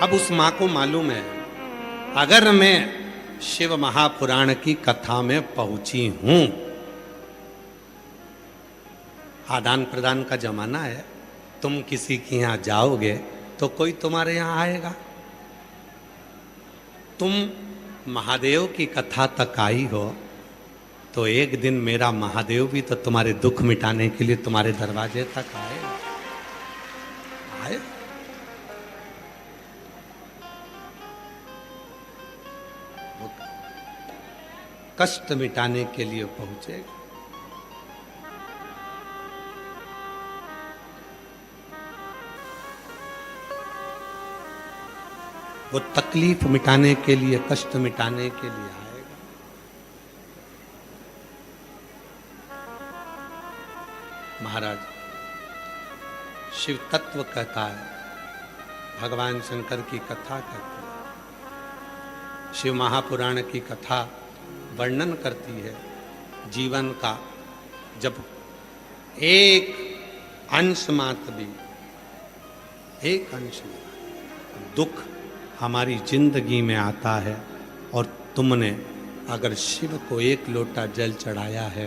अब उस मां को मालूम है, अगर मैं शिव महापुराण की कथा में पहुंची हूं, आदान प्रदान का जमाना है, तुम किसी के यहां जाओगे तो कोई तुम्हारे यहां आएगा। तुम महादेव की कथा तक आई हो तो एक दिन मेरा महादेव भी तो तुम्हारे दुख मिटाने के लिए तुम्हारे दरवाजे तक आए। वो कष्ट मिटाने के लिए पहुंचेगा। वो तकलीफ मिटाने के लिए, कष्ट मिटाने के लिए आएगा। महाराज शिव तत्व कहता है, भगवान शंकर की कथा कहती है, शिव महापुराण की कथा वर्णन करती है जीवन का। जब एक अंश मात्र भी, एक अंश दुख हमारी जिंदगी में आता है और तुमने अगर शिव को एक लोटा जल चढ़ाया है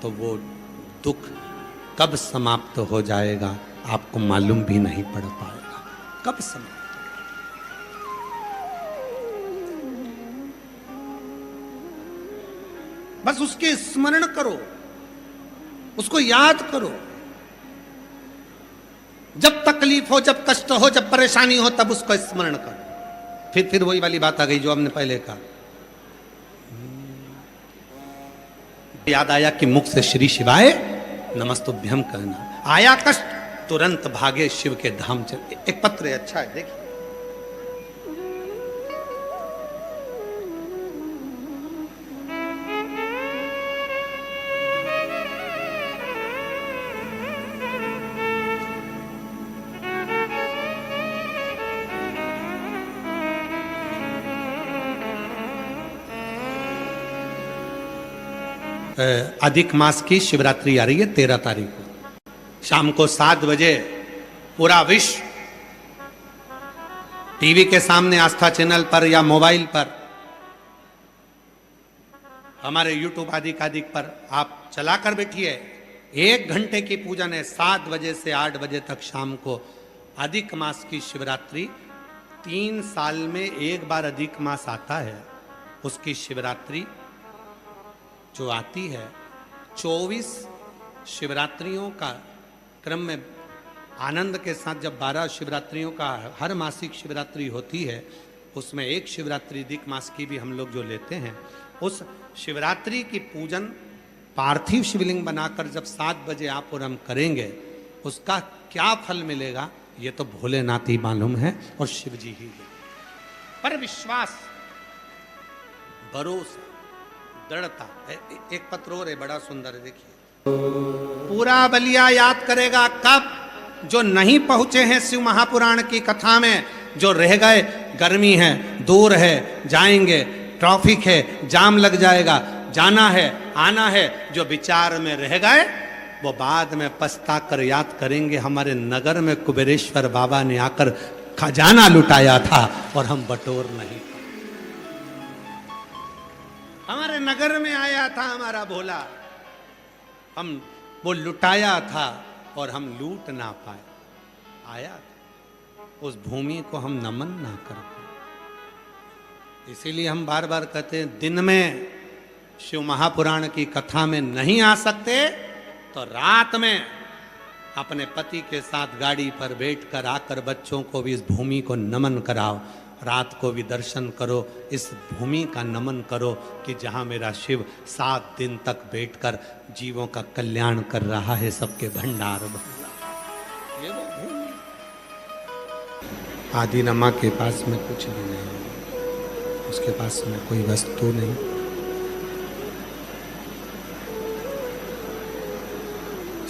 तो वो दुख कब समाप्त हो जाएगा आपको मालूम भी नहीं पड़ पाएगा। कब समाप्त? बस उसके स्मरण करो, उसको याद करो। जब तकलीफ हो, जब कष्ट हो, जब परेशानी हो, तब उसको स्मरण करो। फिर वही वाली बात आ गई जो हमने पहले कहा। याद आया कि मुख से श्री शिवाय नमस्तुभ्यम कहना। आया कष्ट, तुरंत भागे शिव के धाम चले। एक पत्र है, अच्छा है, देखिए। अधिक मास की शिवरात्रि आ रही है 13 तारीख को शाम को 7 बजे। पूरा विश्व टीवी के सामने, आस्था चैनल पर या मोबाइल पर, हमारे यूट्यूब आदि पर आप चलाकर बैठिए। 1 घंटे की पूजन है, 7 बजे से 8 बजे तक शाम को। अधिक मास की शिवरात्रि 3 साल में एक बार अधिक मास आता है। उसकी शिवरात्रि जो आती है, 24 शिवरात्रियों का क्रम में आनंद के साथ जब 12 शिवरात्रियों का हर मासिक शिवरात्रि होती है, उसमें एक शिवरात्रि अधिक मास की भी हम लोग जो लेते हैं, उस शिवरात्रि की पूजन पार्थिव शिवलिंग बनाकर जब 7 बजे आप और हम करेंगे, उसका क्या फल मिलेगा ये तो भोलेनाथ ही मालूम है और शिव जी ही। पर विश्वास, भरोसा, दृढ़ता। एक पत्र और है, बड़ा सुंदर है, देखिए। पूरा बलिया याद करेगा कब? जो नहीं पहुंचे हैं शिव महापुराण की कथा में, जो रह गए, गर्मी है, दूर है, जाएंगे, ट्रैफिक है, जाम लग जाएगा, जाना है, आना है, जो विचार में रह गए वो बाद में पछता कर याद करेंगे, हमारे नगर में कुबेरेश्वर बाबा ने आकर खजाना लुटाया था और हम बटोर नहीं। हमारे नगर में आया था हमारा भोला, हम वो लुटाया था और हम लूट ना पाए। आया था, उस भूमि को हम नमन ना कर पाए। इसीलिए हम बार बार कहते हैं, दिन में शिव महापुराण की कथा में नहीं आ सकते तो रात में अपने पति के साथ गाड़ी पर बैठकर आकर बच्चों को भी इस भूमि को नमन कराओ। रात को भी दर्शन करो, इस भूमि का नमन करो कि जहाँ मेरा शिव 7 दिन तक बैठकर जीवों का कल्याण कर रहा है, सबके भंडार भर। ये वो भूमि। आदिनमा के पास में कुछ भी नहीं, उसके पास में कोई वस्तु नहीं।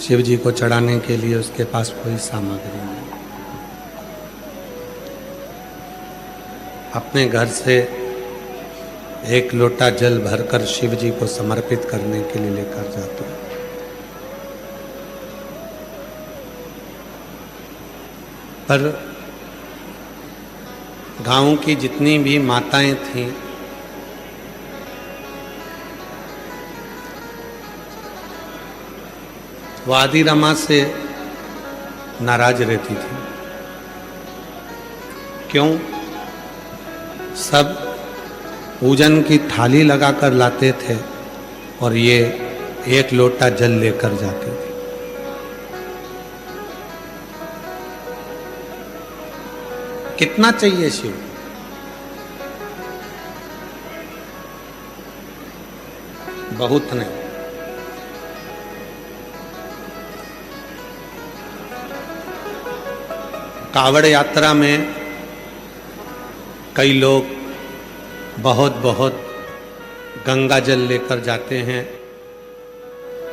शिव जी को चढ़ाने के लिए उसके पास कोई सामग्री नहीं। अपने घर से 1 लोटा जल भरकर शिव जी को समर्पित करने के लिए लेकर जाते हैं। पर गांव की जितनी भी माताएं थीं, वो आदि रमा से नाराज रहती थी। क्यों? सब पूजन की थाली लगाकर लाते थे और ये एक लोटा जल लेकर जाते थे। कितना चाहिए शिव? बहुत नहीं। कावड़ यात्रा में कई लोग बहुत बहुत गंगा जल लेकर जाते हैं।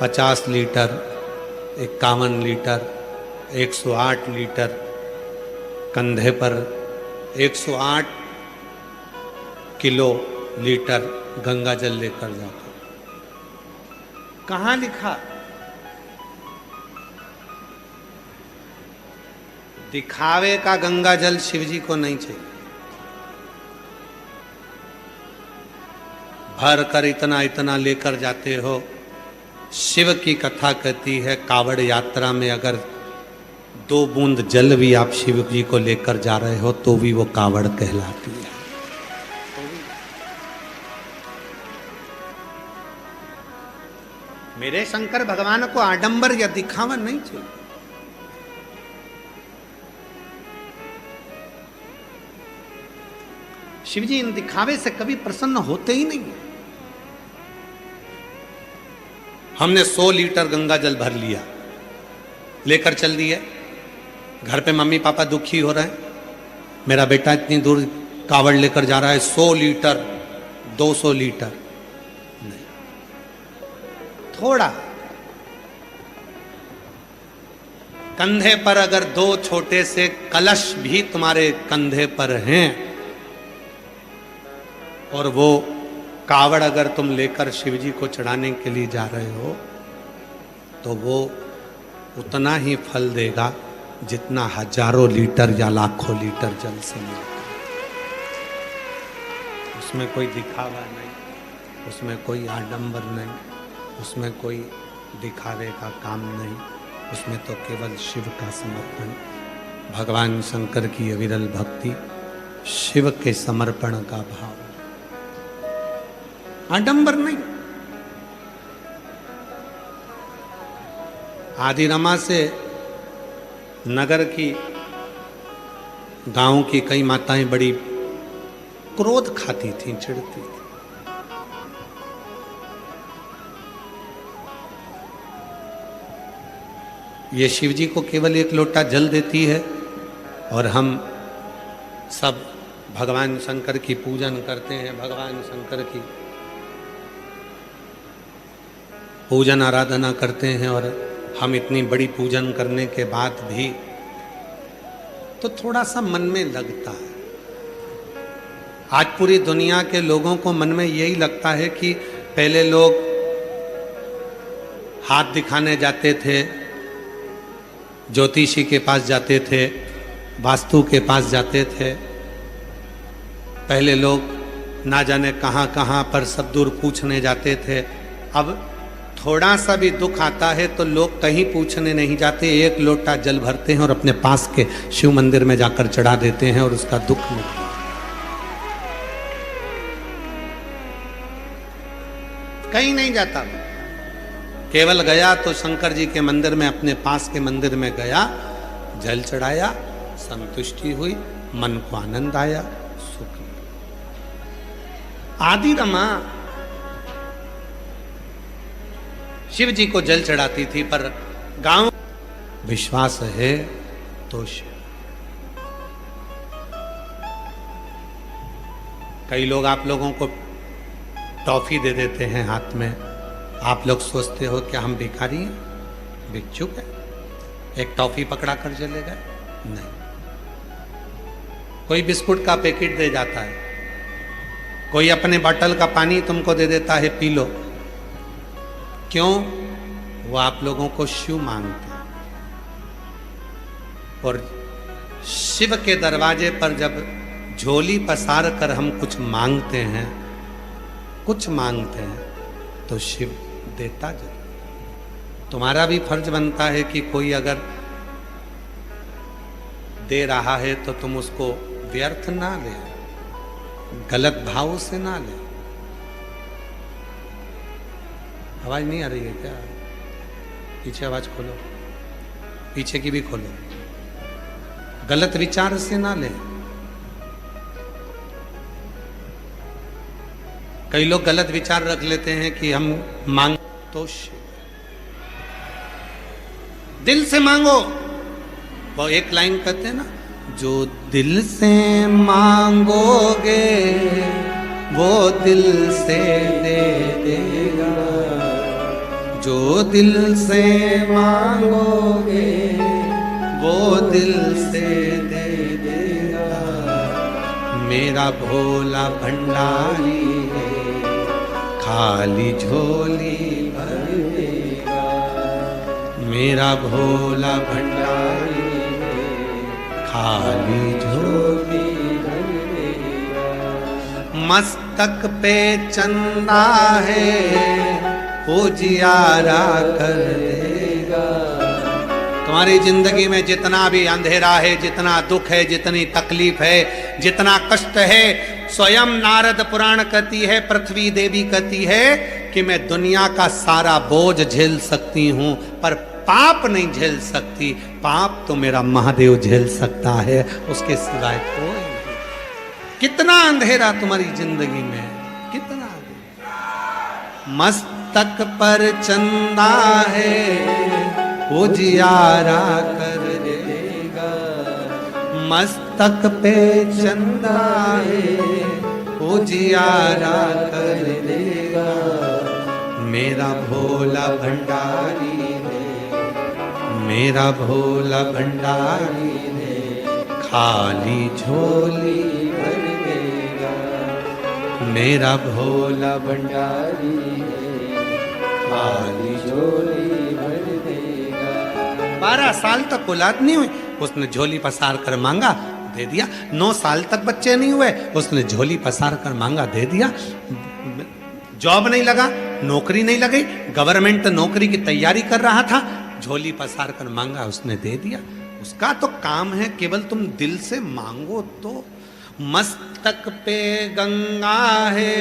50 लीटर, 51 लीटर, 108 लीटर, कंधे पर 108 किलो लीटर गंगा जल लेकर जाते। कहाँ लिखा? दिखावे का गंगा जल शिवजी को नहीं चाहिए। भर कर इतना इतना लेकर जाते हो। शिव की कथा कहती है कावड़ यात्रा में अगर 2 बूंद जल भी आप शिव जी को लेकर जा रहे हो तो भी वो कावड़ कहलाती है। मेरे शंकर भगवान को आडंबर या दिखावा नहीं चाहिए। शिवजी इन दिखावे से कभी प्रसन्न होते ही नहीं। हमने 100 लीटर गंगा जल भर लिया, लेकर चल दिए। घर पे मम्मी पापा दुखी हो रहे हैं, मेरा बेटा इतनी दूर कावड़ लेकर जा रहा है, 100 लीटर 200 लीटर नहीं, थोड़ा। कंधे पर अगर 2 छोटे से कलश भी तुम्हारे कंधे पर हैं और वो कावड़ अगर तुम लेकर शिवजी को चढ़ाने के लिए जा रहे हो तो वो उतना ही फल देगा जितना हजारों लीटर या लाखों लीटर जल से मिलता। उसमें कोई दिखावा नहीं, उसमें कोई आडंबर नहीं, उसमें कोई दिखावे का काम नहीं, उसमें तो केवल शिव का समर्पण, भगवान शंकर की अविरल भक्ति, शिव के समर्पण का भाव, आडंबर नहीं। आदि रमा से नगर की, गांव की कई माताएं बड़ी क्रोध खाती थीं, चिढ़ती थी। ये शिवजी को केवल 1 लोटा जल देती है और हम सब भगवान शंकर की पूजन करते हैं, भगवान शंकर की पूजन आराधना करते हैं। और हम इतनी बड़ी पूजन करने के बाद भी तो थोड़ा सा मन में लगता है। आज पूरी दुनिया के लोगों को मन में यही लगता है कि पहले लोग हाथ दिखाने जाते थे, ज्योतिषी के पास जाते थे, वास्तु के पास जाते थे। पहले लोग ना जाने कहाँ कहाँ पर सब दूर पूछने जाते थे। अब थोड़ा सा भी दुख आता है तो लोग कहीं पूछने नहीं जाते, 1 लोटा जल भरते हैं और अपने पास के शिव मंदिर में जाकर चढ़ा देते हैं और उसका दुख मिटता है। कहीं नहीं जाता, केवल गया तो शंकर जी के मंदिर में, अपने पास के मंदिर में गया, जल चढ़ाया, संतुष्टि हुई, मन को आनंद आया, सुख। आदि रमा शिव जी को जल चढ़ाती थी, पर गांव विश्वास है तो शिव। कई लोग आप लोगों को टॉफी दे देते हैं हाथ में, आप लोग सोचते हो क्या हम भिखारी हैं, भिक्षुक है, एक टॉफी पकड़ा कर चले गए? नहीं। कोई बिस्कुट का पैकेट दे जाता है, कोई अपने बोतल का पानी तुमको दे देता है, पी लो। क्यों? वो आप लोगों को शिव मांगते हैं। और शिव के दरवाजे पर जब झोली पसार कर हम कुछ मांगते हैं, कुछ मांगते हैं तो शिव देता जरूर। तुम्हारा भी फर्ज बनता है कि कोई अगर दे रहा है तो तुम उसको व्यर्थ ना ले, गलत भाव से ना ले। आवाज नहीं आ रही है क्या? पीछे आवाज खोलो, पीछे की भी खोलो। गलत विचार से ना ले। कई लोग गलत विचार रख लेते हैं कि हम मांग तो दिल से मांगो। वो एक लाइन कहते हैं ना, जो दिल से मांगोगे वो दिल से दे देगा, जो दिल से मांगोगे वो दिल से दे देगा। मेरा भोला भंडारी है, खाली झोली भर देगा। मेरा भोला भंडारी है, खाली झोली भर देगा। मस्तक पे चंदा है, उजियारा कर देगा। तुम्हारी जिंदगी में जितना भी अंधेरा है, जितना दुख है, जितनी तकलीफ है, जितना कष्ट है, स्वयं नारद पुराण कहती है, पृथ्वी देवी कहती है कि मैं दुनिया का सारा बोझ झेल सकती हूं पर पाप नहीं झेल सकती। पाप तो मेरा महादेव झेल सकता है, उसके सिवाय कोई नहीं। कितना अंधेरा तुम्हारी जिंदगी में, कितना मस्तक पर चंदा है, उजियारा कर देगा। मस्तक पे चंदा है, उजियारा कर देगा। मेरा भोला भंडारी है, मेरा भोला भंडारी है, खाली झोली भर देगा। मेरा भोला भंडारी है, खाली झोली भर देगा। 12 साल तक औलाद नहीं हुई, उसने झोली पसार कर मांगा, दे दिया। 9 साल तक बच्चे नहीं हुए, उसने झोली पसार कर मांगा, दे दिया। जॉब नहीं लगा, नौकरी नहीं लगी, गवर्नमेंट नौकरी की तैयारी कर रहा था, झोली पसार कर मांगा, उसने दे दिया। उसका तो काम है, केवल तुम दिल से मांगो तो। मस्तक पे गंगा है,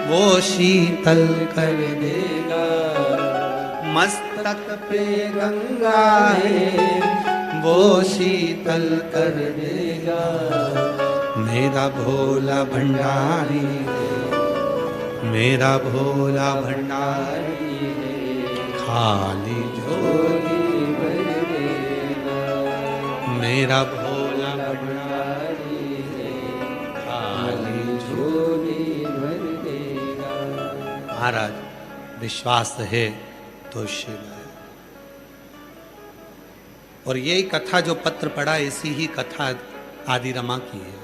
वो शीतल कर देगा। मस्तक पे गंगा है, वो शीतल कर देगा। मेरा भोला भंडारी है, मेरा भोला भंडारी है, खाली झोली भर देगा। मेरा भोला भंडारी है, खाली झोली भर देगा। महाराज विश्वास है तो शिव है। और यही कथा जो पत्र पढ़ा, ऐसी ही कथा आदि रमा की है।